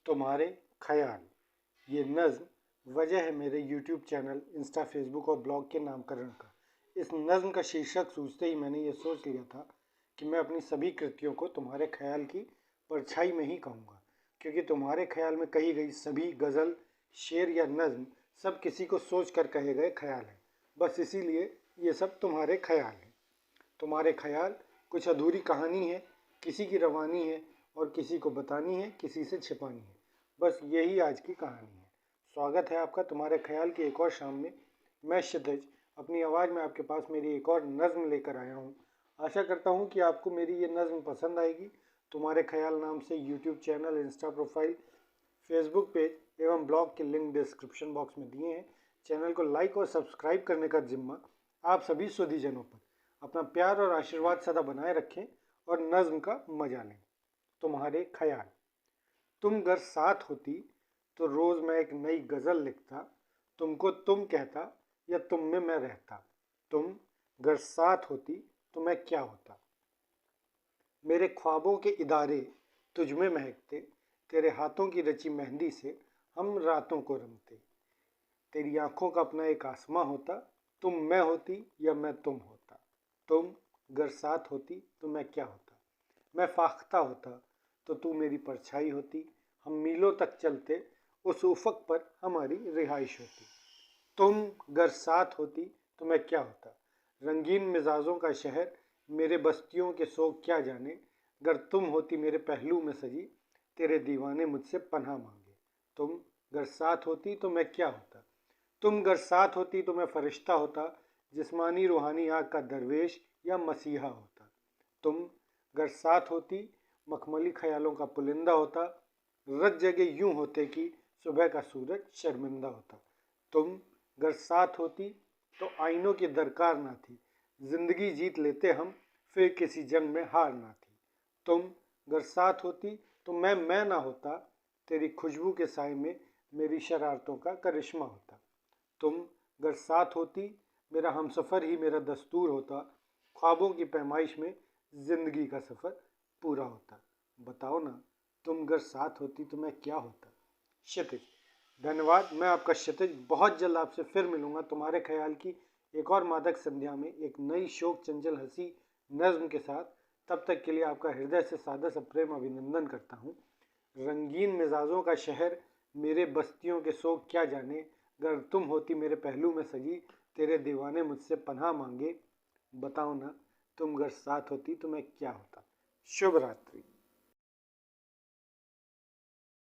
तुम्हारे ख्याल, ये नज़्म वजह है मेरे यूट्यूब चैनल, इंस्टा, फेसबुक और ब्लॉग के नामकरण का। इस नज़्म का शीर्षक सूझते ही मैंने ये सोच लिया था कि मैं अपनी सभी कृतियों को तुम्हारे ख्याल की परछाई में ही कहूँगा, क्योंकि तुम्हारे ख्याल में कही गई सभी गज़ल, शेर या नज़्म सब किसी को सोच कर कहे गए ख्याल हैं। बस इसीलिए ये सब तुम्हारे ख्याल हैं। तुम्हारे ख्याल कुछ अधूरी कहानी है, किसी की रवानी है और किसी को बतानी है, किसी से छिपानी है। बस यही आज की कहानी है। स्वागत है आपका तुम्हारे ख्याल की एक और शाम में। मैं क्षितिज अपनी आवाज़ में आपके पास मेरी एक और नज़्म लेकर आया हूँ। आशा करता हूँ कि आपको मेरी ये नज़्म पसंद आएगी। तुम्हारे ख्याल नाम से YouTube channel, Insta profile, Facebook page एवं ब्लॉग के लिंक डिस्क्रिप्शन बॉक्स में दिए हैं। चैनल को लाइक और सब्सक्राइब करने का जिम्मा आप सभी सुधीजनों पर। अपना प्यार और आशीर्वाद सदा बनाए रखें और नज़्म का मजा लें। तुम्हारे ख्याल। तुम अगर साथ होती तो रोज़ मैं एक नई गज़ल लिखता, तुमको तुम कहता या तुम में मैं रहता। तुम अगर साथ होती तो मैं क्या होता। मेरे ख्वाबों के इदारे तुझ में महकते, तेरे हाथों की रची मेहंदी से हम रातों को रंगते। तेरी आंखों का अपना एक आसमां होता, तुम मैं होती या मैं तुम होता। तुम अगर साथ होती तो मैं क्या होता। मैं फाख्ता होता तो तू मेरी परछाई होती, हम मीलों तक चलते, उस उफक पर हमारी रिहाइश होती। तुम अगर साथ होती तो मैं क्या होता। रंगीन मिजाजों का शहर, मेरे बस्तियों के शौक क्या जाने। अगर तुम होती मेरे पहलू में सजी, तेरे दीवाने मुझसे पनाह मांगे। तुम अगर साथ होती तो मैं क्या होता। तुम अगर साथ होती तो मैं फरिश्ता होता, जिस्मानी रूहानी आग का दरवेश या मसीहा होता। तुम अगर साथ होती मखमली ख्यालों का पुलिंदा होता, रत जगे यूं होते कि सुबह का सूरज शर्मिंदा होता। तुम अगर साथ होती तो आईनों की दरकार ना थी, जिंदगी जीत लेते हम, फिर किसी जंग में हार ना थी। तुम अगर साथ होती तो मैं ना होता, तेरी खुशबू के साए में मेरी शरारतों का करिश्मा होता। तुम अगर साथ होती मेरा हमसफ़र ही मेरा दस्तूर होता, ख्वाबों की पैमाइश में जिंदगी का सफ़र पूरा होता। बताओ ना, तुम अगर साथ होती तो मैं क्या होता। क्षितिज। धन्यवाद। मैं आपका क्षितिज बहुत जल्द आपसे फिर मिलूंगा तुम्हारे ख्याल की एक और मादक संध्या में एक नई शोक चंचल हंसी नज़्म के साथ। तब तक के लिए आपका हृदय से सादा सा प्रेम अभिनंदन करता हूँ। रंगीन मिजाजों का शहर, मेरे बस्तियों के शौक क्या जाने। अगर तुम होती मेरे पहलू में सजी, तेरे दीवाने मुझसे पनाह मांगे। बताओ ना, तुम अगर साथ होती तो मैं क्या होता। शुभ रात्रि।